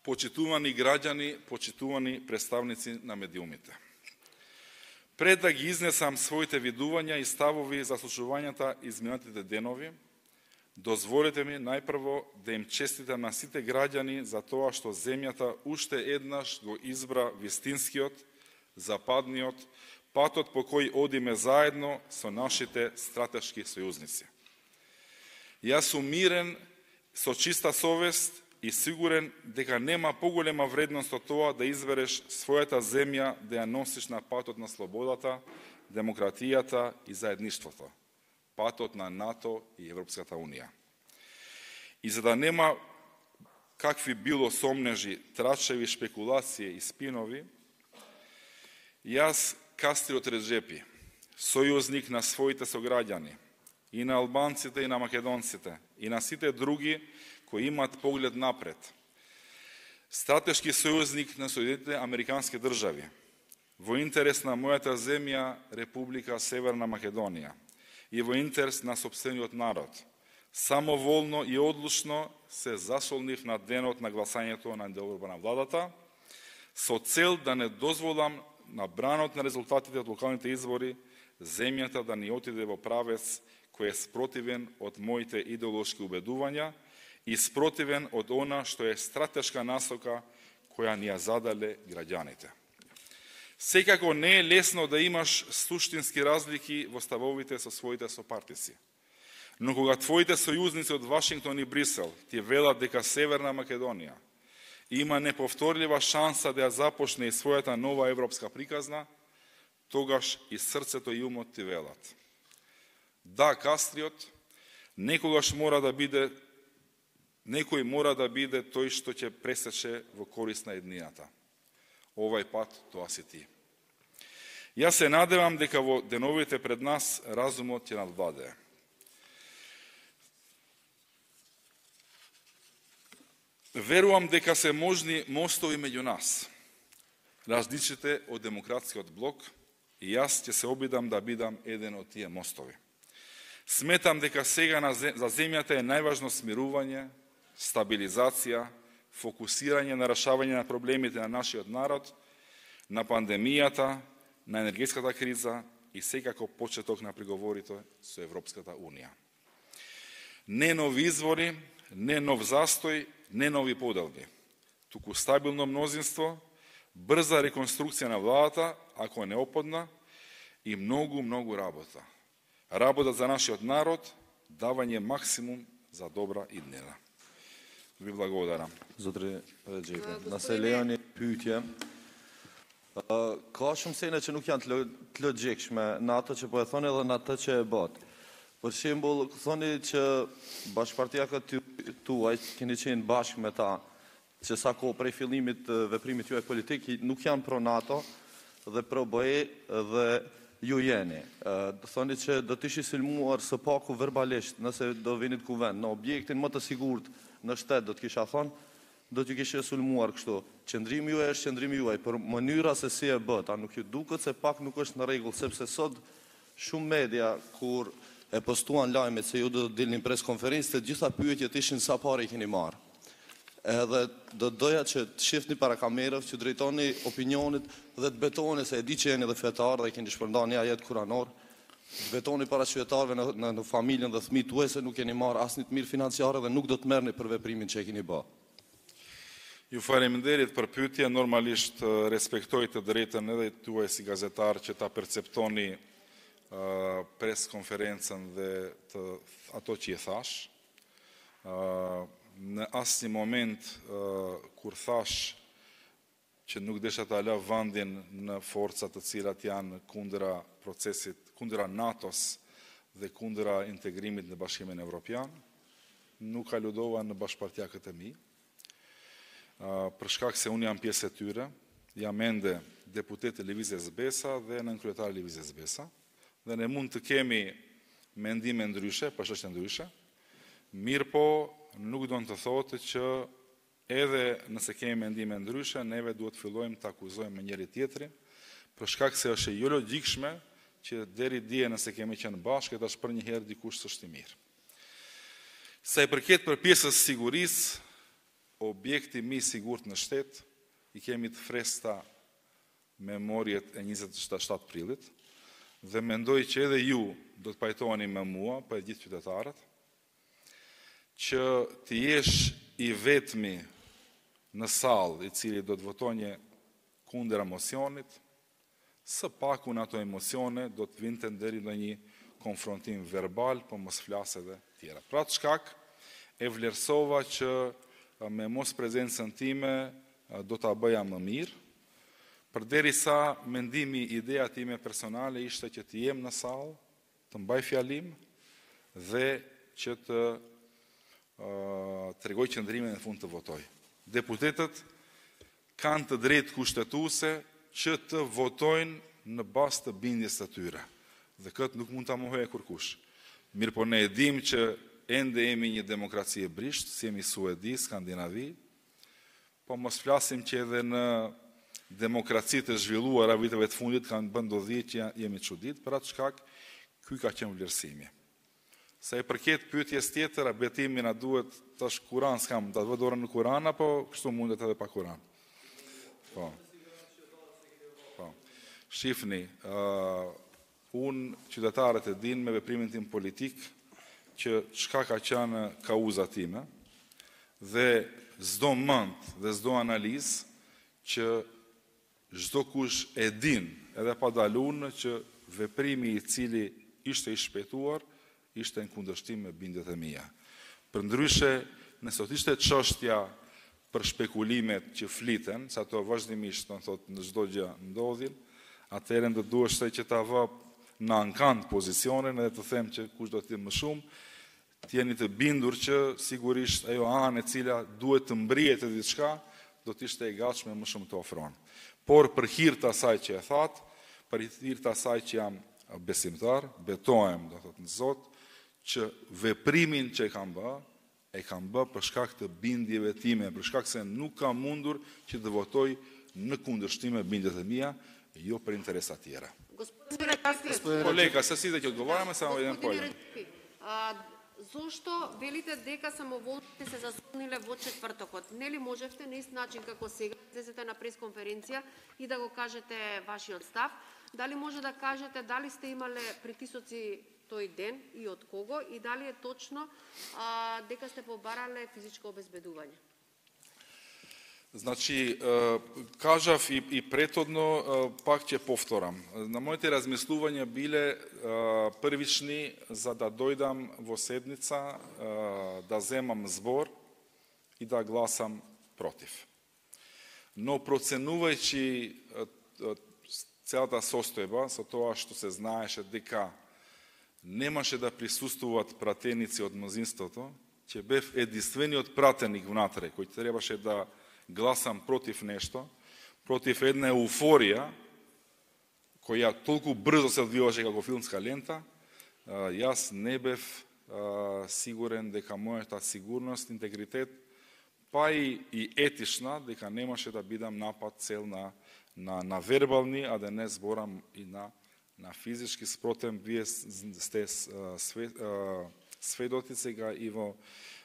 почитувани граѓани, почитувани представници на медиумите. Пред да ги изнесам своите видувања и ставови за случувањата изминатите денови, дозволете ми најпрво да им честитам на сите граѓани за тоа што земјата уште еднаш го избра вистинскиот, западниот, патот по кој одиме заедно со нашите стратешки сојузници. Јас сум мирен, со чиста совест и сигурен дека нема поголема вредност од тоа да избереш својата земја да ја носиш на патот на слободата, демократијата и заедништвото, патот на НАТО и Европската Унија. И за да нема какви било сомнежи, трачеви, шпекулации и спинови, јас, Кастриот Реджепи, сојузник на своите сограѓани, и на албанците и на македонците, и на сите други кои имаат поглед напред, стратешки сојузник на Соединетите Американски држави, во интерес на мојата земја, Република Северна Македонија, и во интерес на сопствениот народ, самоволно и одлучно се засолнив на денот на гласањето на делба на владата, со цел да не дозволам на бранот на резултатите од локалните избори, земјата да ни отиде во правец кој е спротивен од моите идеолошки убедувања и спротивен од она што е стратешка насока која ни ја задале граѓаните. Секако не е лесно да имаш суштински разлики во ставовите со своите сопартици. Но кога твоите сојузници од Вашингтон и Брисел ти велат дека Северна Македонија има неповторлива шанса да ја започне и својата нова европска приказна, тогаш и срцето и умот ти велат. Да, Кастриот, некој мора да биде тој што ќе пресече во корист на еднината. Овај пат тоа си ти. Јас се надевам дека во деновите пред нас разумот ќе надвладее. Верувам дека се можни мостови меѓу нас, различите од демократскиот блок, и јас ќе се обидам да бидам еден од тие мостови. Сметам дека сега за земјата е најважно смирување, стабилизација, фокусирање на решавање на проблемите на нашиот народ, на пандемијата, на енергетската криза и секако почеток на преговорите со Европската Унија. Не нови извори, не нов застој, не нови поделби, туку стабилно мнозинство, брза реконструкција на владата, ако е неопходна, и многу работа. Работа за нашиот народ, давање максимум за добра иднина. Ви благодарам. Zotri Regjepin, nëse lejoni pyetje, ka shumë sene që nuk janë të logjikshme në ato që po e thoni dhe në ato që e bët. Për shembull, thoni që bashkëpartiakët tuaj keni qenë bashkë me ta, që sa kohë prej fillimit veprimit juaj politik nuk janë pro NATO dhe pro BE dhe ju jeni. Thoni që do të ishi sulmuar së paku verbalisht nëse do vinit kuvend, në objektin më të sigurt në shtet do të kisha thonë, do t'ju kishe sulmuar kështu. Qëndrimi juaj është qëndrimi juaj, për mënyra se si e bët, a nuk ju duket se pak nuk është në rregull, sepse sot shumë media kur e postuan lajmet se ju do të dilni pres konferencë, të gjitha pyetjet ishin sa parë i keni marrë. Edhe do doja që të shifni para kamerave, që drejtoni opinionit dhe të betoni se e di që jeni edhe fetar dhe keni shpërndarë një ajet kuranor, të betoni para qytetarëve në familjen dhe fëmijët tuaj se nuk keni marrë asnjë të mirë financiare dhe nuk do të merrni për veprimin që e keni bërë. Ju faleminderit për pyetje, normalisht respektoj të drejtën edhe tuaj si gazetar që ta perceptoni pres konferencën dhe ato që i thash. Në asnjë moment kur thash që nuk desha ta lë vendin në forcat të cilat janë kundra procesit, kundra NATO-s dhe kundra integrimit në Bashkimin Evropian, nuk aludova në bashkëpartiakët e mi. Për shkak se unë jam pjesë e tyre, jam ende deputet e Lëvizjes Besa dhe nënkryetar Lëvizjes Besa, dhe ne mund të kemi mendime ndryshe, çështje ndryshe, mirë po nuk do të thotë që edhe nëse kemi mendime ndryshe, neve duhet fillojmë të akuzojmë me njëri tjetrin, për shkak se është jo logjikshme që deri dje nëse kemi qenë bashkë, tash për një herë dikush s'është i mirë. Sa i përket për pjesës sigurisë, objekti mi sigurt në shtet, I kemi të fresta memorjet e 27 prillit, dhe mendoj që edhe ju do të pajtoheni me mua, për gjithë qytetarët, që të jesh I vetmi në sallë I cili do të votonje kundër emocionit, së paku në ato emocione do të vinte deri në një konfrontim verbal, po mos flasë edhe tjera. Pra të shkak e vlerësova që me mos prezencën time do të bëja më mirë, përderisa mendimi, ideja time personale ishte që të jem në sallë, të mbaj fjalim dhe që të tregoj qëndrimin në fund të votoj. Deputetët kanë të drejtë kushtetuese që të votojnë në bazë të bindjes të tyre. Dhe këtë nuk mund ta mohojë kurkush. Mirë po ne e dim që ende jemi një demokraci e brisht, si jemi Suedi, Skandinavi, po mos flasim që edhe në demokracitë e zhvilluara viteve të fundit kanë bën ndodhi që jemi çudit, për atë shkak ky ka qenë vlerësimi. Sa I përket pyetjes tjetër, a betimi na duhet tash Kur'an, s'kam ta vë dorën në Kur'an apo kështu mundet edhe pa Kur'an. Po. Shifni, unë qytetarët e din me veprimin tim politik që çka ka qenë kauza time dhe s'do mend dhe s'do analizë që çdo kush e din edhe pa dalun që veprimi I cili ishte I shpejtuar ishte në kundërshtim me bindjet e mia. Përndryshe, nëse ishte çështja për shpekulimet që fliten, se ato vazhdimisht në çdo gjë ndodhin, atëherë do duhej që ta vë në ankant pozicionin edhe të them që kush do të jetë më shumë, të jeni të bindur që sigurisht ajo anë e cila duhet të mbrihet e diçka, do të ishte e gatshme më shumë të ofron. Por për hir të asaj që e that, për hir të asaj që jam besimtar, betohem, do thotë në Zot, që veprimin që e kam bë për shkak të bindjeve time, për shkak se nuk kam mundur që të votoj në kundërshtim me bindjet e mia, jo për interesa tjera. Kolega, се сите ќе одговараме само еден појам. Зошто велите дека самоволните се зазвониле во четвртокот? Нели можевте на ист начин како сега излезете на пресконференција и да го кажете вашиот став? Дали може да кажете дали сте имале притисоци тој ден и од кого и дали е точно дека сте побарале физичко обезбедување? Значи, кажав и претhodно, пак ќе повторам. На моите размислувања биле првични за да дојдам во седница, да земам збор и да гласам против. Но проценувајќи целата состојба, со тоа што се знаеше дека немаше да присуствуваат пратеници од мнозинството, ќе бев единствениот пратеник внатре, кој требаше да гласам против нешто, против една еуфорија, која толку брзо се одвиваше како филмска лента, јас не бев сигурен дека мојата сигурност, интегритет, па и етична, дека немаше да бидам напад цел на вербални, а да не зборам и на физички спротив. Вие сте сведоци сега и во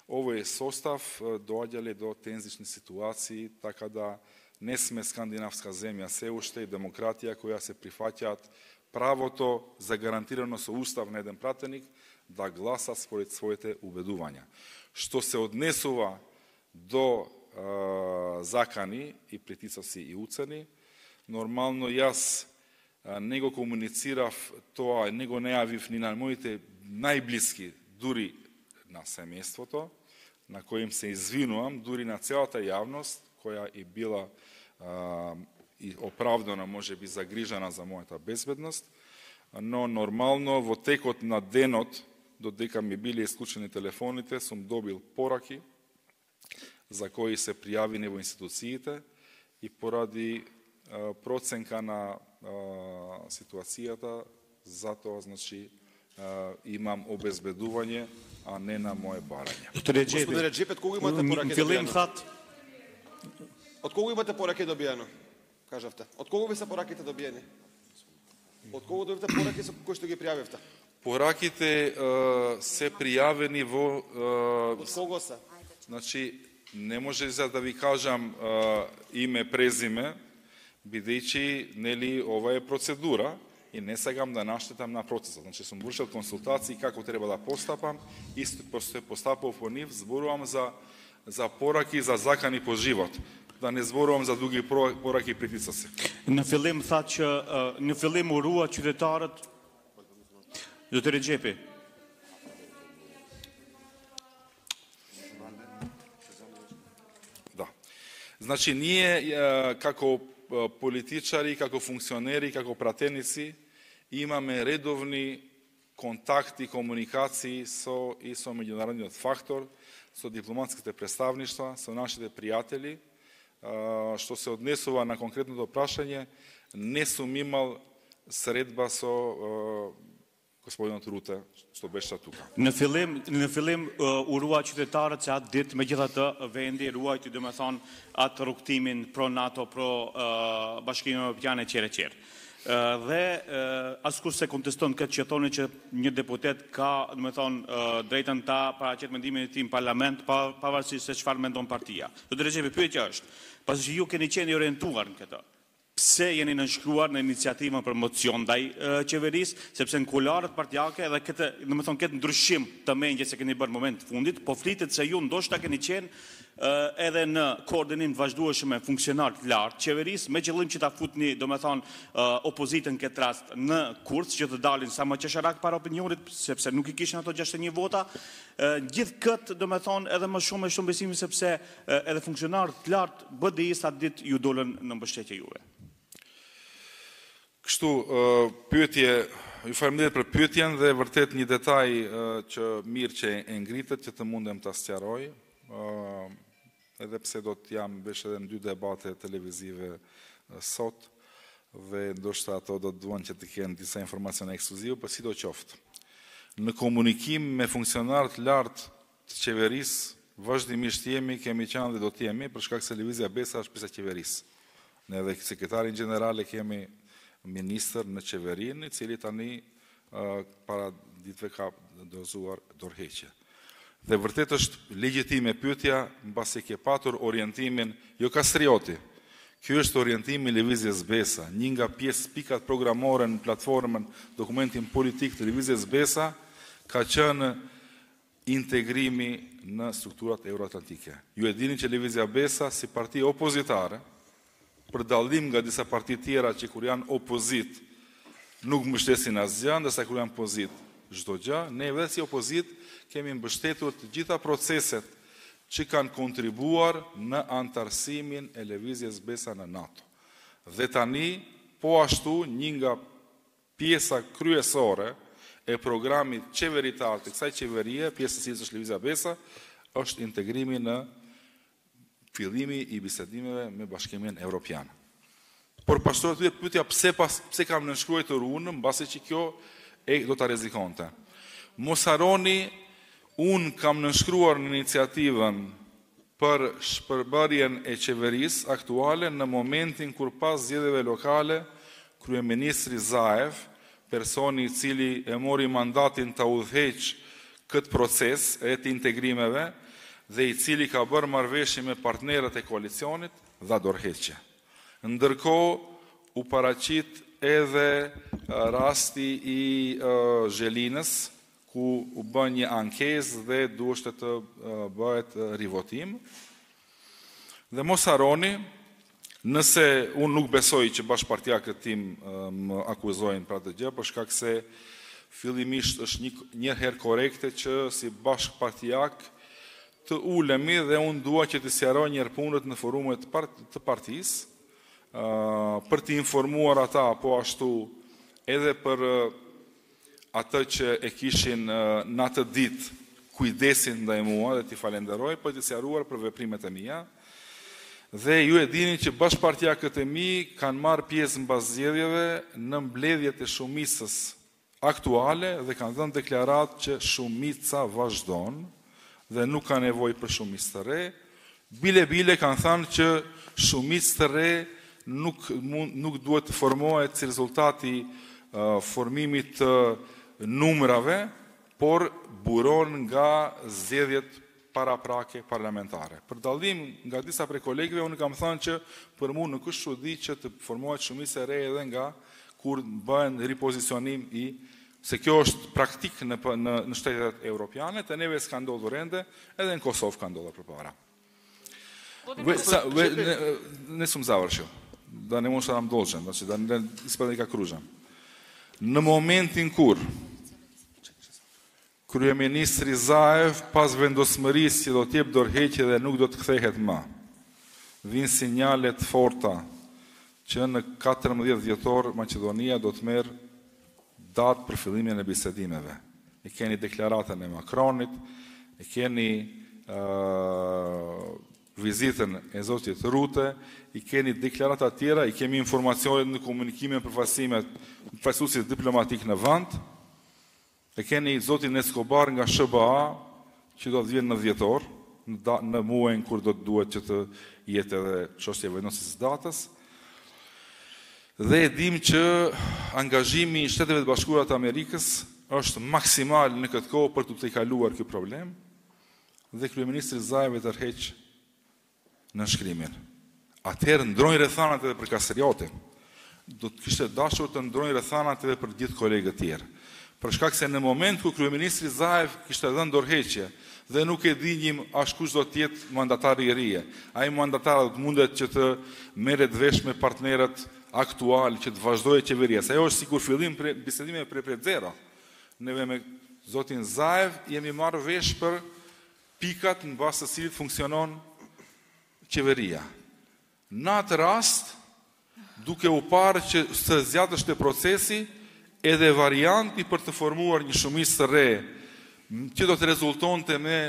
овој состав доаѓале до тензични ситуации, така да не сме скандинавска земја се уште и демократија која се прифаќаат правото загарантирано со устав на еден пратеник да гласа според своите убедувања. Што се однесува до закани и притисоци и уцени, нормално јас не го комуницирав тоа, не го најавив ни на моите најблиски, дури на семејството, на кој им се извинувам, дури на целата јавност, која и била и оправдана, може би загрижена за мојата безбедност, но нормално во текот на денот, додека ми биле исклучени телефоните, сум добил пораки за кои се пријавени во институциите и поради проценка на ситуацијата, затоа, значи, имам обезбедување, а не на моје барање. Господин Реджеп, од кого имате пораки добиено? Од кого имате пораки добиено? Кажавте. Од кого ви се пораките добиени? Од кого добивте пораки со кои што ги пријавивте? Пораките се пријавени во... Од кого се? Значи, не може за да ви кажам име, презиме, бидејќи нели ова е процедура и не сакам да наштетам на процесот. Значи сум вршил консултации како треба да постапам, исто постапав по нив, зборувам за пораки за закани по живот. Да не зборувам за дуги пораки и притисоци. Në fillim tha që në fillim urua qytetarët. Zotëri Xhepi. Да. Значи ние како политичари, како функционери, како пратеници имаме редовни контакти, комуникации со меѓународниот фактор, со дипломатските представништва, со нашите пријатели. Што се однесува на конкретното прашање, не сум имал средба со господинот Руте, што беше тука. Në fillim urua qytetarët se atë ditë megjithatë vendi ruajti domethënë atë rrugtimin pro NATO, pro Bashkimin Evropian e qerë. Dhe askush se konteston këtë që thoni që një deputet ka, domethënë, drejtën ta paraqet mendimin e tij në parlament pavarësisht se çfarë mendon partia. Do të rregjë pyetja është, pasi që ju keni qenë i orientuar në këtë, pse jeni nënshkruar në iniciativën për mocion ndaj qeverisë, sepse në kularët partijake edhe këtë ndryshim të mendjes se keni bërë në moment fundit, po flitet se ju ndoshta keni qenë edhe në koordinim të vazhdueshëm me funksionarë të lartë qeverisë, me qëllim që ta futni, opozitën këtë rast në kurth që të dalin sa më qesharak para opinionit, sepse nuk i kishin ato 61 vota. Gjithë këtë, edhe më shumë e shumë besimi sepse edhe funksionarët të lartë BDI-s atë ditë ju dolën në mbështetje juve. Kështu, pyetje, ju faleminderit për pyetjen dhe vërtet një detaj që mirë që e ngritet, që të mundem ta sqaroj, edhe pse do të jam vesh edhe në 2 debate televizive sot, dhe ndoshta ato do të duan që të kenë disa informacione ekskluzive, por sidoqoftë. Në komunikim me funksionarët lartë të qeverisë, vazhdimisht kemi qenë dhe do të jemi, për shkak se Lëvizja Besa është pjesë e qeverisë. Ne edhe sekretarin gjeneral e kemi ministër në qeverinë, i cili tani para ditëve ka dorëzuar dorëheqje. Dhe vërtet është legjitime pyetja, mbasi ke patur orientimin, jo Kastrioti. Ky është orientimi i Lëvizjes Besa, një nga pjesë pikat programore në platformën dokumentin politik të Lëvizjes Besa, ka qenë integrimi në strukturat euroatlantike. Ju e dini që Lëvizja Besa si parti opozitare, për dallim nga disa parti tjera që kur janë opozit nuk mbështesin asgjë, ndërsa kur janë pozit çdo gjë, ne vetë si opozit kemi mbështetur të gjitha proceset që kanë kontribuar në antarësimin e Lëvizjes Besa në NATO. Dhe tani, po ashtu, një nga pjesa kryesore e programit qeveritar të kësaj qeverie, pjesë e cilës është Lëvizja Besa, është integrimi në fillimi i bisedimeve me Bashkimin Evropian. Por pastorët të pyetja pse kam nënshkruar unë, mbasi që kjo do ta rrezikonte. Mos harroni, unë kam nënshkruar në iniciativën për shpërbërjen e qeverisë aktuale në momentin kur pas zgjedhjeve lokale, kryeministri Zaev, personi i cili e mori mandatin ta udhëheq këtë proces e të integrimeve, dhe i cili ka bërë marrëveshje me partnerët e koalicionit, dha dorëheqje. Ndërkohë, u paraqit edhe rasti i Zhelinës, ku u bën një ankesë dhe duhet të bëhet rivotim. Dhe mos harroni, nëse unë nuk besoj që bashkëpartiakët tim më akuzojnë për atë gjë, për shkak se fillimisht është një herë korekte që si bashkëpartiak të ulemi dhe unë dua që të sqaroj një herë punët në forumet të partisë, për të informuar ata, po ashtu edhe për atë që e kishin në atë ditë kujdesin ndaj mua dhe t'i falenderoj, për të sqaruar për veprimet e mia. Dhe ju e dini që bashkëpartiakët e mi kanë marrë pjesë mbas zgjedhjeve në mbledhjet e shumicës aktuale dhe kanë dhënë deklaratë që shumica vazhdon dhe nuk ka nevojë për shumicë të re. Bile kanë thënë që shumicë të re nuk duhet të formohet si rezultati formimit të numrave, por buron nga zgjedhjet paraprake parlamentare. Për dallim nga disa prej kolegëve, unë kam thënë që për mua nuk është çudi që të formohet shumicë e re edhe nga kur bëhen ripozicionim se kjo është praktik në shtetet europiane, të neve s'ka ndodhur ende, edhe në Kosovë ka ndodhur përpara. Ne sam završio, da ne možda nam dođem, znači da ne ispada nikak ružan. Në momentin kur kryeministri Zaev pas vendosmërisë që do t'jep dorëheqje dhe nuk do të kthehet më, vinë sinjalet forta që në 14 dhjetor Maqedonia do të merr datë për fillimin e bisedimeve. E keni deklaratën e Macronit, e keni vizitën e zotit Rute, i keni deklarata tjera, i kemi informacionet në komunikimin përfaqësuesit diplomatik në vend, e keni zotin Escobar nga SBA, që do të vjen në dhjetor, në muajin kur do të duhet që të jetë edhe çështja e vendosjes datës. Dhe e dim që angazhimi i Shteteve të Bashkuara të Amerikës është maksimal në këtë kohë për të tejkaluar ky problem, dhe kryeministri Zaev e tërheq në shkrimin. Atëherë ndrojnë rrethanat edhe për Kastrioti. Do të kishte dashur të ndrojnë rrethanat edhe për gjithë kolegët tjerë. Për shkak se në moment ku kryeministri Zaev kishte dhënë dorëheqje dhe nuk e dinjim as kush do të jetë mandatari i ri. Ai mandatari do të mundet që të merret vesh me partnerët aktual që të vazhdojë qeveria. Se ajo është sikur fillim bisedimeve prej zero. Neve me zotin Zaev jemi marrë vesh për pikat në bazë të cilit funksionon qeveria. Në atë rast, duke u parë që së zgjatështe procesi, edhe varianti për të formuar një shumicë të re, që do të rezultonte me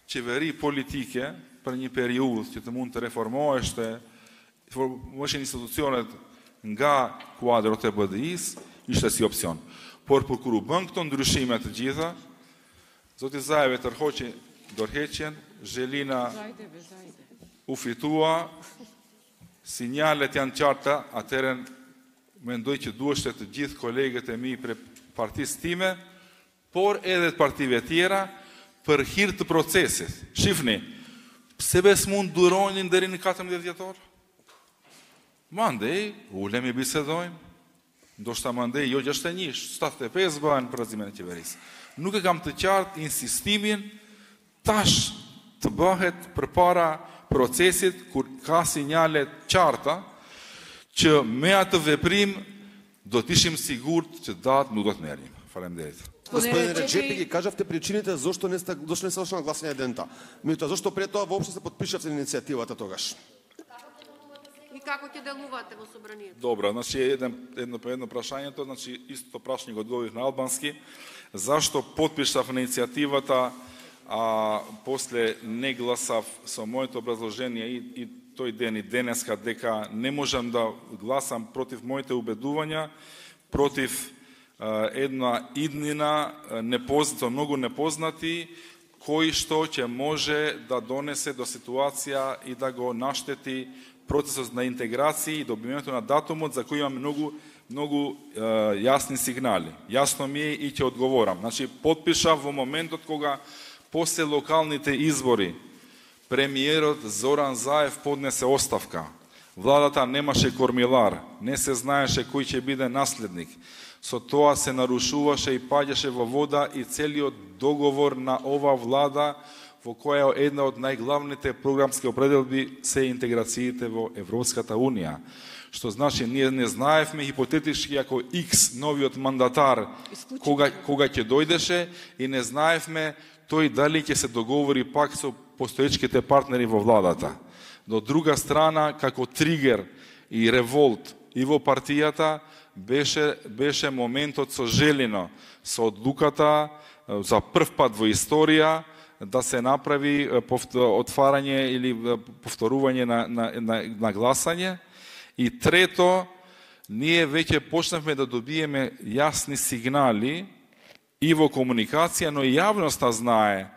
qeveri politike për një periudhë që të mund të reformoheshte, formoheshin institucionet nga kuadrot e BDI-s, ishte si opcion. Por për kur u bën këto ndryshime të gjitha, zoti Zaev e tërhoqi dorëheqjen, Zhelina u fitua, sinjalet janë qarta, atëherë mendoj që duheshte të gjithë kolegët e mi për partisë time, por edhe të partive tjera, për hir të procesit. Shifni, pse bes mund duronin deri në 14 dhjetor? Mandej, ulemi bisedojmë, ndoshta mandej, jo 61, 75 bëhen për razimin e qeverisë. Nuk e kam të qartë insistimin tash të bëhet përpara procesit kur ka sinjale qarta që me atë veprim do të ishim sigurt që datë nuk do të merrim. Faleminderit. Gospodine Reczepi, kažavte причините zašto не се свършва на гласния ден та. Меѓутоа зашто пред тоа воопшто се подпишавте на иницијативата тогаш? И како ќе делувате во собранието? Dobro, znači jedno prašanje to, znači isto prašanje го odgovorih na albanski. Zašto potpišav inicijatивата, a posle ne glasav sa moето obrazloženje i тој ден и денеска дека не можам да гласам против моите убедувања, против една иднина многу непознати, кој што ќе може да донесе до ситуација и да го наштети процесот на интеграција и добивањето на датумот за кој имам многу јасни сигнали. Јасно ми е и ќе одговорам. Значи, потпишав во моментот кога после локалните избори премиерот Зоран Заев поднесе оставка. Владата немаше кормилар, не се знаеше кој ќе биде наследник. Со тоа се нарушуваше и паѓаше во вода и целиот договор на ова влада, во која една од најглавните програмски определби се интеграциите во Европската Унија. Што значи, ние не знаевме хипотетички ако X новиот мандатар кога ќе дојдеше и не знаевме тој дали ќе се договори пак со постоечките партнери во владата. До друга страна, како тригер и револт и во партијата, беше моментот со Желино, со одлуката за прв пат во историја да се направи отварање или повторување на гласање. И трето, ние веќе почнавме да добиеме јасни сигнали и во комуникација, но и јавноста знае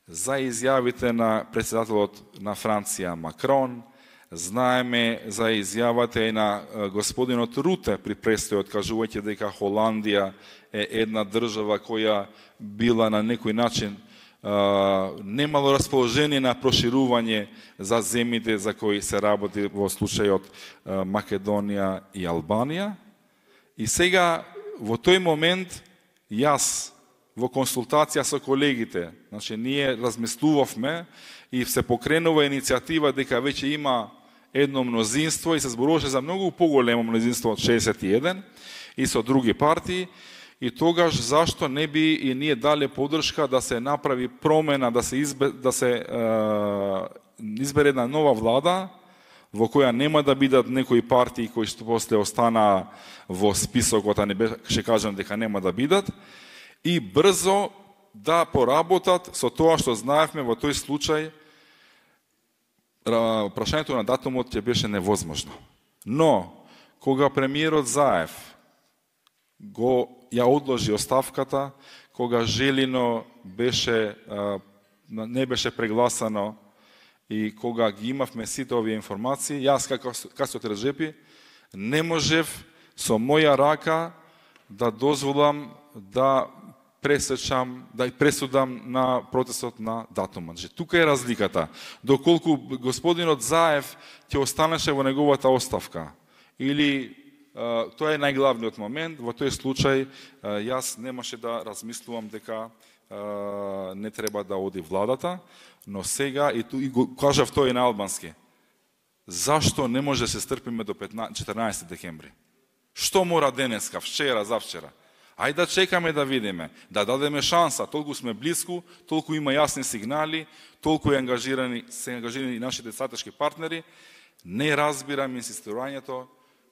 за изјавите на председателот на Франција Макрон, знаеме за изјавата и на господинот Руте при престојот, кажувајќи дека Холандија е една држава која била на некој начин немало расположение на проширување за земјите за кои се работи во случајот Македонија и Албанија. И сега, во тој момент, јас, во консултација со колегите, значи ние размислувавме и се покренува иницијатива дека веќе има едно мнозинство и се зборуваше за многу поголемо мнозинство од 61 и со други партии. И тогаш зашто не би и ние дале поддршка да се направи промена, да се избере една нова влада во која нема да бидат некои партии кои што после останаа во списокот, а не беше кажам дека нема да бидат, и брзо да поработат со тоа што знаевме во тој случај. Прашањето на датумот ќе беше невозможно. Но кога премиерот Заев ја одложи оставката, кога Желино не беше прегласано и кога ги имавме сите овие информации, јас како Касиот Реджепи не можев со моја рака да дозволам да пресудам на протестот на датумот. Тука е разликата. Доколку господинот Заев ќе останеше во неговата оставка или тоа е најглавниот момент. Во тој случај јас немаше да размислувам дека не треба да оди владата, но сега и го кажав тоа и на албански. Зашто не може да се стрпиме до 14 декември? Што мора денеска, вчера, завчера? Ајде да чекаме да видиме, да дадеме шанса, толку сме близко, толку има јасни сигнали, толку се ангажирани нашите стратешки партнери. Не разбирам инсистирањето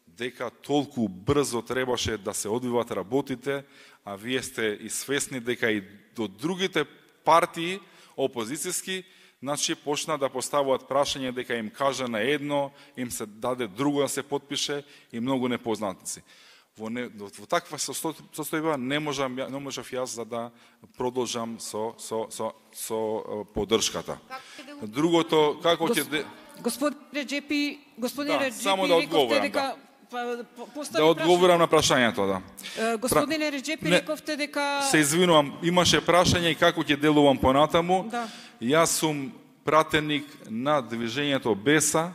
дека толку брзо требаше да се одвиват работите, а вие сте и свесни дека и до другите партии опозицијски, значи почна да поставуваат прашање дека им кажа на едно, им се даде друго да се подпише и многу непознатици. Во таква состојба не можев јас за да продолжам со поддршката. Другото, како ќе... Господин Реджепи, само да одговорам, да одговорам на прашањето, да. Господине Реджепи, рековте дека... Се извинувам, имаше прашање и како ќе делувам понатаму. Јас сум пратеник на движењето Беса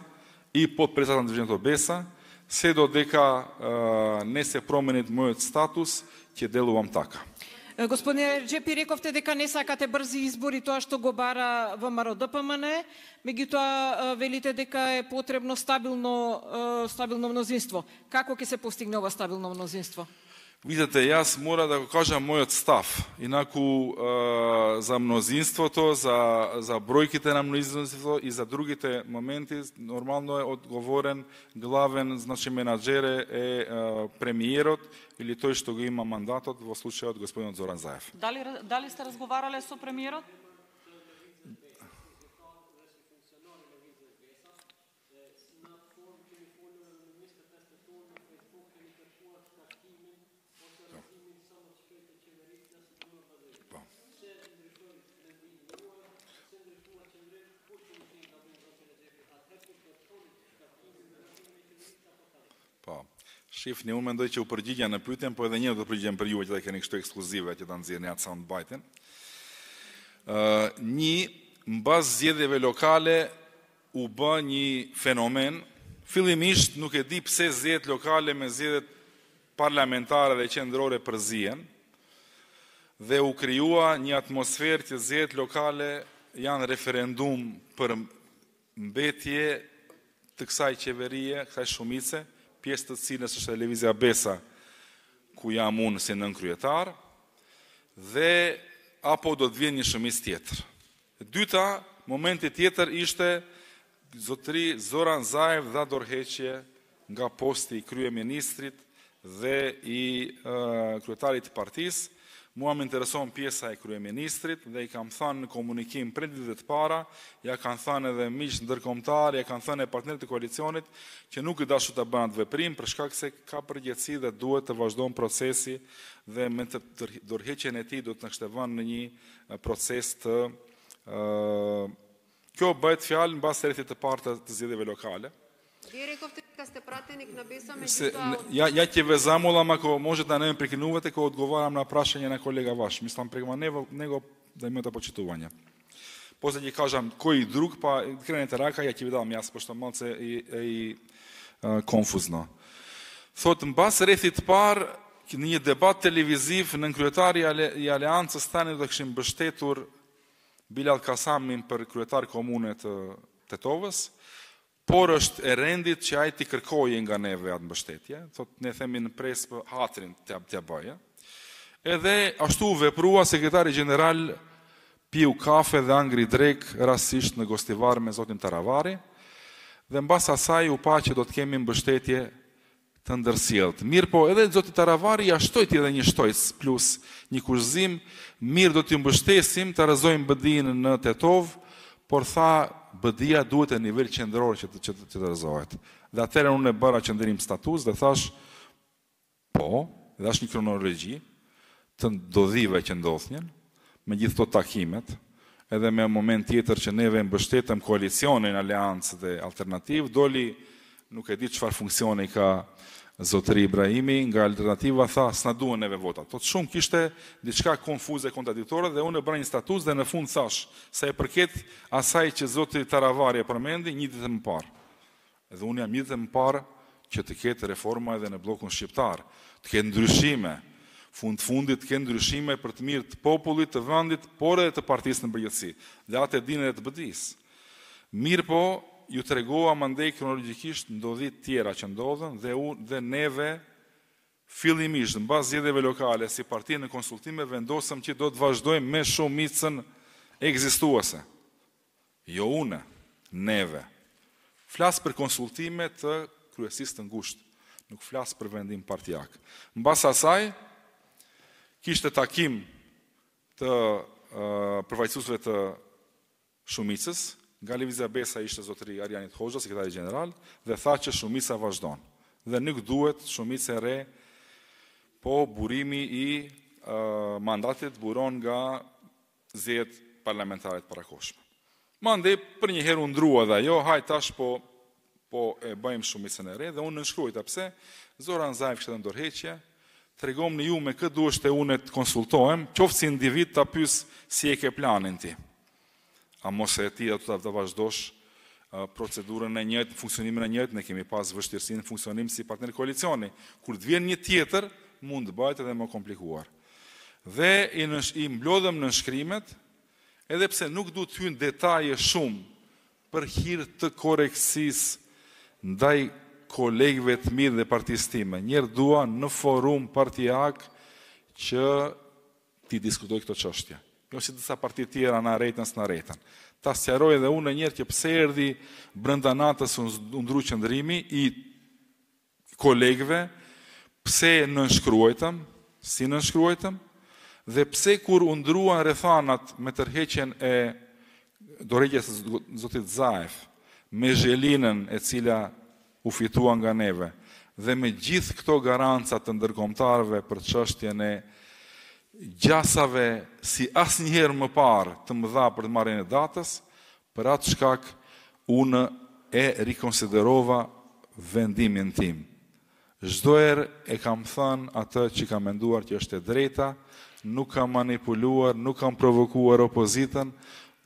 и подпредседател на движењето Беса. Се додека не се промени мојот статус, ќе делувам така. Господине Реджепи, рековте дека не сакате брзи избори, тоа што го бара ВМРО-ДПМН, меѓутоа велите дека е потребно стабилно мнозинство. Како ќе се постигне ова стабилно мнозинство? Видете, јас мора да го кажам мојот став. Инаку за мнозинството, за бројките на мнозинството и за другите моменти, нормално е одговорен главен, значи менаџер е премиерот или тој што го има мандатот, во случајот господинот Зоран Заев. Дали сте разговарале со премиерот? Шеф не умен дојде упорđiđa на путем, па да не да приđем пријување дека нешто ексклузива ќе дан зиерниот саундбайтен. Ни баз зедеве локале уба ни феномен. Филимишт нук е ди псе зед локале ме зедет парламентара да чендроре прзиен. Dhe u krijua një atmosferë që zed lokale janë referendum për mbetje të kësaj qeverie, kësaj shumice, pjesë të cilës është televizia Besa, ku jam unë si nënkryetar, dhe apo do të vjen një shumicë tjetër. Dyta, momenti tjetër ishte zotëri Zoran Zaev dha dorëheqje nga posti i kryeministrit dhe i kryetarit të partisë. Mua më intereson pjesa e kryeministrit dhe i kam thënë në komunikim prej ditëve të para, ja kanë thënë edhe miq ndërkombëtar, ja kanë thënë partnerët e koalicionit që nuk i dashur ta bënë atë veprim për shkak se ka përgjegjësi dhe duhet të vazhdon procesi dhe me të dorëheqjen e tij do të na kishte vënë në një proces të kjo bëhet fjalë mbas rrethit të parë të zgjedhjeve lokale. Ja ќе ве замолам ако можете да не ме прекинувате кога одговарам на прашање на колега ваш. Мислам према него da imate počituvanje. Poslije kažem koji drug, pa krenete raka, ja ti vi dam jasno, pošto malce i konfuzno. Thot, në bas rrethit par, në një debat televiziv në kryetari i Aleancës tani do të kishim mbështetur Bilal Kasamin për kryetar komune të Tetovës, por është e rendit që ai t'i kërkojë nga neve atë mbështetje, thot ne themi në presë për hatrin t'ja bëje. Edhe ashtu veprua sekretari general piu kafe dhe angri drek rastisht në gostivar me zotin Taravari, dhe mbas asaj u pa që do të kemi mbështetje të ndërsjellët. Mirë po, edhe zoti Taravari ja shtojti edhe një shtojc plus një kushzim, mirë do t'ju mbështesim të rëzojmë BDI-n në Tetov, por tha BDI-a duhet e nivel qendror që të rëzohet. Dhe atëherë unë e bëra qëndrim status dhe thash, po, dhe është një kronologji të ndodhive që ndodhnjen, me gjithë të takimet, edhe me moment tjetër që neve mbështetëm koalicionin, aleancë dhe alternativë, doli nuk e di çfarë funksioni ka zotëri Ibrahimi, nga alternativa tha, s'na duhen neve votat. Tot shumë kishte diçka konfuze, kontradiktore, dhe unë e bëra një status dhe në fund thash, sa e përket asaj që zoti Taravari e përmendi, një ditë më parë. Edhe unë jam një ditë më parë që të ketë reforma edhe në blokun shqiptar, të ketë ndryshime, fundit të ketë ndryshime për të mirë të popullit, të vendit, por edhe të partisë në përgjithësi. Dhe atë e dinë edhe të BDI-s. Mirë po, ju të regova mandej kronologikisht ndodhit tjera që ndodhen dhe neve fillimisht në bazë zgjedhjeve lokale si parti në konsultime vendosëm që do të vazhdojmë me shumicën ekzistuese. Jo une, neve. Flas për konsultime të kryesisë të ngushtë, nuk flas për vendim partijak. Në bazë asaj, kishte takim të përfaqësuesve të shumicës, nga Lëvizja Besa ishte zotëri Arjanit Hoxha, sekretari general, dhe tha që shumica vazhdon. Dhe nuk duhet shumica e re, po burimi i mandatit buron nga zgjedhjet parlamentare të parakohshme. Mandej për një herë u ndrua dhe ajo, haj tash po e bëjmë shumicën e re, dhe unë nënshkruajta pse Zoran Zaev kishte ndërheqje, tregom në ju me këtë duhet e unë të konsultohem, qoftë si individ ta pyes si e ke planin ti. A mos e ti të vazhdosh procedurën e njëjtë, funksionimin e njëjtë, ne kemi pas vështirësinë në funksionim si partner koalicioni. Kur të vjen një tjetër, mund të bëhet edhe më komplikuar. Dhe i mblodhem në nshkrimet, edhe pse nuk du të hynë detaje shumë për hir të korrekcisë ndaj kolegëve të mirë dhe partisë time. Njerë dua në forum partijak që ti diskutoj këto çështje. Jo si disa parti tjera në arretën së në arretën. Ta sqaroj edhe unë njerë që pse erdhi brenda natës u ndru qëndrimi i kolegëve, pse nënshkruajtëm, si nënshkruajtëm, dhe pse kur u ndruan rrethanat me tërheqjen e dorëheqjes së zotit Zaev, me zhelinën e cila u fitua nga neve, dhe me gjithë këto garanca të ndërkombëtarëve për çështjen e gjasave si asnjëherë më parë të mëdha për të marrjen e datës, për atë shkak unë e rikonsiderova vendimin tim. Çdo herë e kam thënë atë që kam menduar që është e drejta, nuk kam manipuluar, nuk kam provokuar opozitën,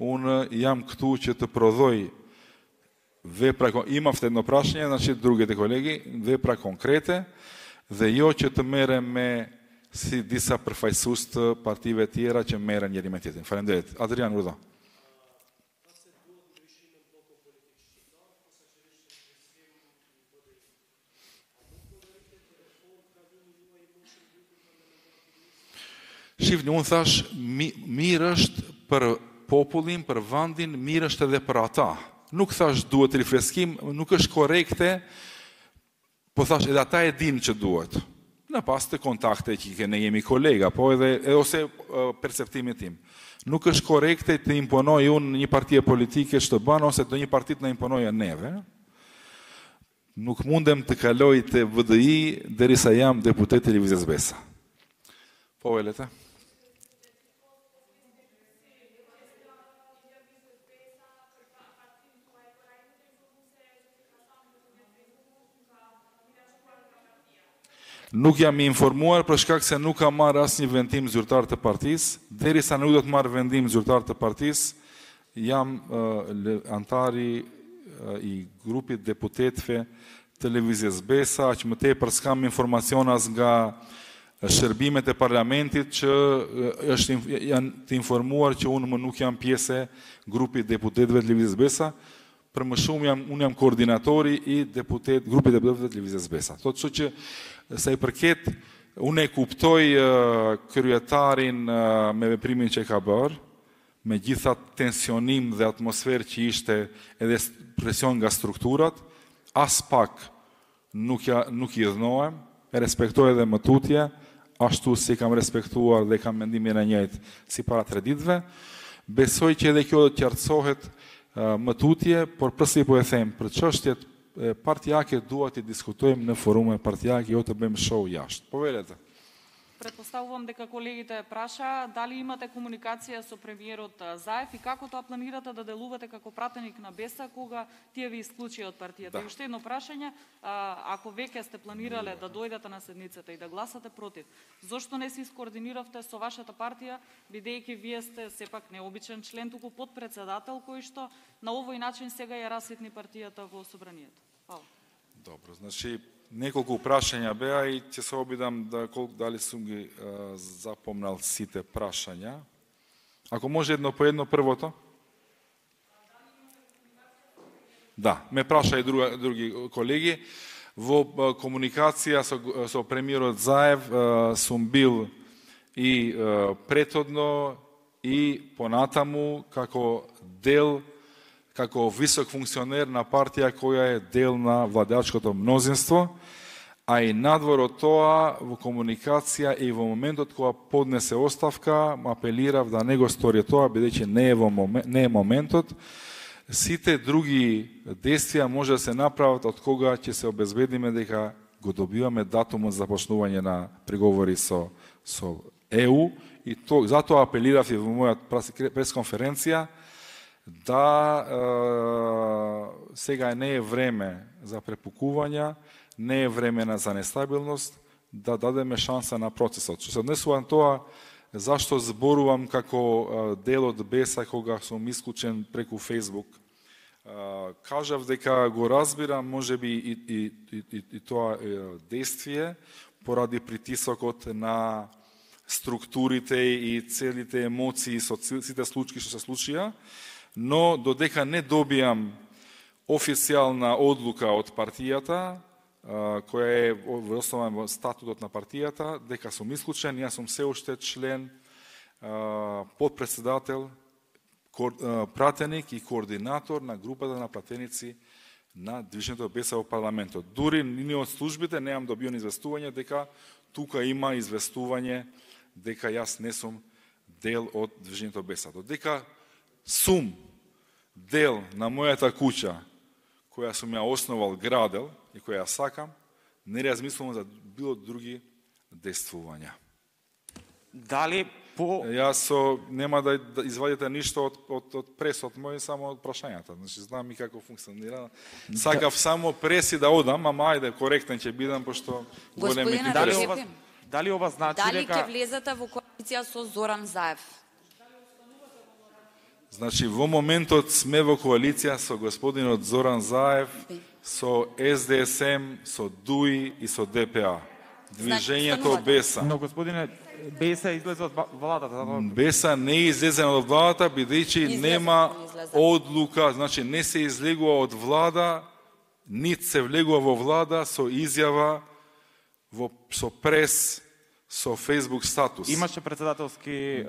unë jam këtu që të prodhoj vepra, ima ftet në prashnje, znači druget e kolegi, vepra konkrete, dhe jo që të merrem me si disa përfaqësues të partive tjera që merren njëri me tjetrin. Faleminderit. Adrian Rudha. Shifni, unë thash, mirë është për popullin, për vendin, mirë është edhe për ata. Nuk thash duhet rifreskim, nuk është korekte, po thash edhe ata e dinë që duhet. Në pas të kontakte që ne jemi kolega, po edhe ose perceptimin tim. Nuk është korekte të imponoj unë një partije politike që të banë, ose të një partit në imponoj e neve. Nuk mundem të kaloj të VDI derisa jam deputet të Lëvizjes Besa. Po, Elete? Nuk jam i informuar për shkak se nuk kam marrë asnjë vendim zyrtar të partisë. Derisa nuk do të marr vendim zyrtar të partisë, jam antari i grupit deputetëve televizjes Besa, që më tepër s'kam informacion as nga shërbimet e parlamentit që janë të informuar që unë më nuk jam pjesë grupit deputetëve televizjes Besa. Për më shumë unë jam koordinatori i grupit deputetëve televizjes Besa. Thotë që sa i përket, unë e kuptoj kryetarin me veprimin që ka bërë, me gjitha tensionim dhe atmosferë që ishte edhe presion nga strukturat, as pak nuk i dhënohem, e respektoj edhe më tutje, ashtu si kam respektuar dhe kam mendimin e njëjtë si para 3 ditëve. Besoj që edhe kjo do të qartësohet më tutje, por përsëri po e them, për çështjet partijake duhet të diskutojmë në forume partijake, jo të bëjmë show jashtë. Po velete. Pretpostavувам дека колегите праша дали имате комуникација со премиерот Заев и како тоа планирате да делувате како пратеник на Беса кога тие ви исклучија од партијата. И уште едно прашање, ако веќе сте планирале да дојдете на седницата и да гласате против, зошто не се искоординиравте со вашата партија, бидејќи вие сте сепак необичен член, туку подпредседател кој што на овој начин сега ја раситни партијата во собранието? Фала. Добро, значи неколку прашања беа и ќе се обидам дали сум ги запомнал сите прашања. Ако може едно по едно првото? Да, ме праша и други колеги. Во комуникација со премиерот Заев сум бил и претhodно и понатаму како висок функционер на партија која е дел на владеачкото мнозинство, а и надвор од тоа во комуникација и во моментот кога поднесе оставка, апелирав да не го стори тоа, бидејќи не е моментот. Сите други действија може да се направат од кога ќе се обезбедиме дека го добиваме датумот за започнување на преговори со ЕУ и затоа апелирав и во мојата пресконференција да сега не е време за препукувања, не е време за нестабилност, да дадеме шанса на процесот. Што се однесува на тоа, зашто зборувам како дел од Беса кога сум исклучен преку Facebook, кажав дека го разбирам можеби и тоа действие поради притисокот на структурите и целите емоции со сите случаи што се случија, но додека не добијам официјална одлука од партијата, која е основана во статутот на партијата, дека сум исклучен, јас сум се уште член, подпредседател, пратеник и координатор на групата на пратеници на Движењето Беса во парламентот. Дури ни од службите неам добион известување дека тука има известување дека јас не сум дел од Движењето Беса. Додека сум дел на мојата куќа, која сум ја основал, градел и која ја сакам, не размислувам за било други действувања. Дали по... Јас нема да извадите ништо од пресот мој, само од прашањата. Значи, знам и како функционира. Сакав само преси да одам, ама ајде, коректен ќе бидам, пошто големи интереси. Дали ова значи дали дека... ќе влезете во коалиција со Зоран Заев? Значи, во моментот сме во коалиција со господинот Зоран Заев, со СДСМ, со ДУИ и со ДПА. Движењето Беса. Но господине, Беса излезе од владата. Беса не е излезен од владата, бидејќи нема одлука, значи не се излегува од влада, нит се влегува во влада со изјава, со прес, со Facebook статус. Имаше председателски...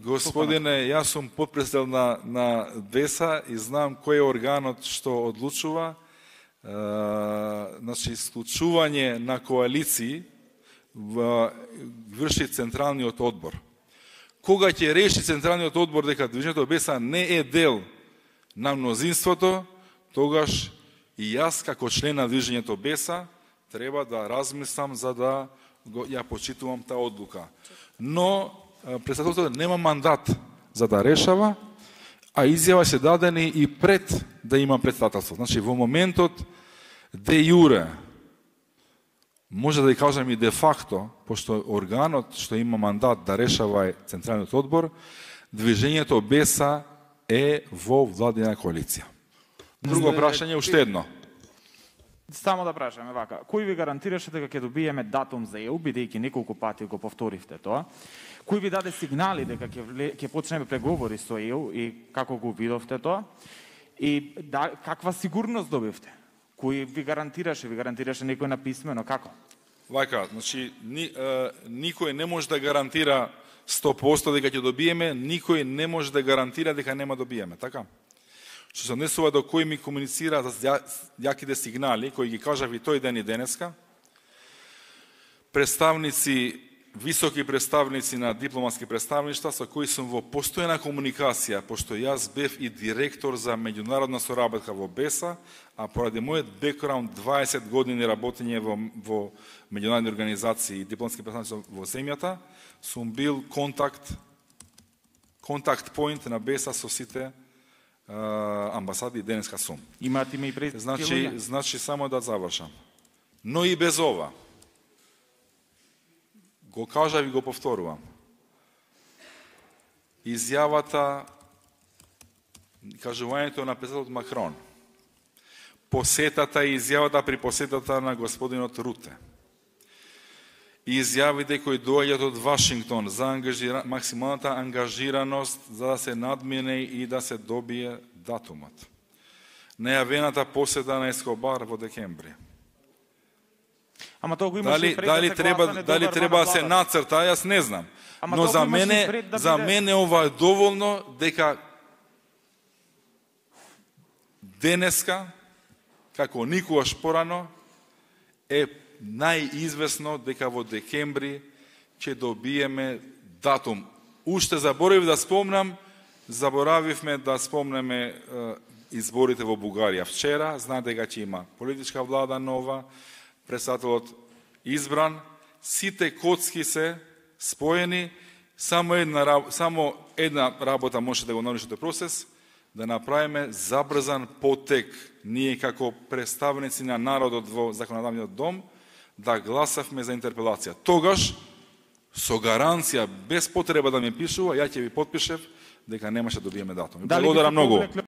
Господине, јас сум подпредседател на Беса и знам кој е органот што одлучува. Значи, исклучување на коалиции врши Централниот одбор. Кога ќе реши Централниот одбор дека Движењето Беса не е дел на мнозинството, тогаш и јас како член на Движењето Беса треба да размислам за да ја почитувам таа одлука. Но председателството нема мандат за да решава, а изјава се дадени и пред да има председателство. Значи, во моментот де јуре може да и кажем и де факто, пошто органот што има мандат да решава е Централниот одбор, движењето БЕСА е во владина коалиција. Друго прашање, уште едно. Само да прашаме вака, кој ви гарантираше дека ќе добиеме датум за ЕУ, бидејќи неколку пати го повторивте тоа? Кој ви даде сигнали дека ќе почнеме преговори со ЕУ и како го видовте тоа? И каква сигурност добивте? Кој ви гарантираше? Ви гарантираше некој на писмено? Како? Вака, значи, никој не може да гарантира 100% дека ќе добиеме, никој не може да гарантира дека нема добиеме, така? Што се однесува до кој ми комуницира за јаките сигнали, кои ги кажав и тој ден и денеска, представници, високи представници на дипломатски представништва со кои сум во постојана комуникација, пошто јас бев и директор за меѓународна соработка во БЕСА, а поради мојот бекграунд 20 години работење во меѓународни организации и дипломатски представници во земјата, сум бил контакт поинт на БЕСА со сите амбасади, денеска сум. Имате име и презиме? Значи, само да завршам. Но и без ова, го кажав и го повторувам, изјавата, кажувањето на председателот Макрон, посетата и изјавата при посетата на господинот Руте, изјавите кои доаѓаат од Вашингтон за максималната ангажираност за да се надмине и да се добие датумот. Најавената посета на Ескобар во декември. Ама тоа го имаше дали треба да се нацрта, јас не знам. Но за мене ова е доволно дека денеска, како никогаш порано, е најизвестно дека во декември ќе добиеме датум. Уште заборавивме да спомнеме изборите во Бугарија вчера, знаете дека ќе има политичка влада нова, председателот избран, сите коцки се споени, само една работа може да го наруши тој процес, да направиме забрзан потек, ние како представници на народот во законодавниот дом, да гласавме за интерпелација. Тогаш, со гаранција, без потреба да ми пишува, ја ќе ви потпишев дека немаше да добиеме датум. Благодарам многу.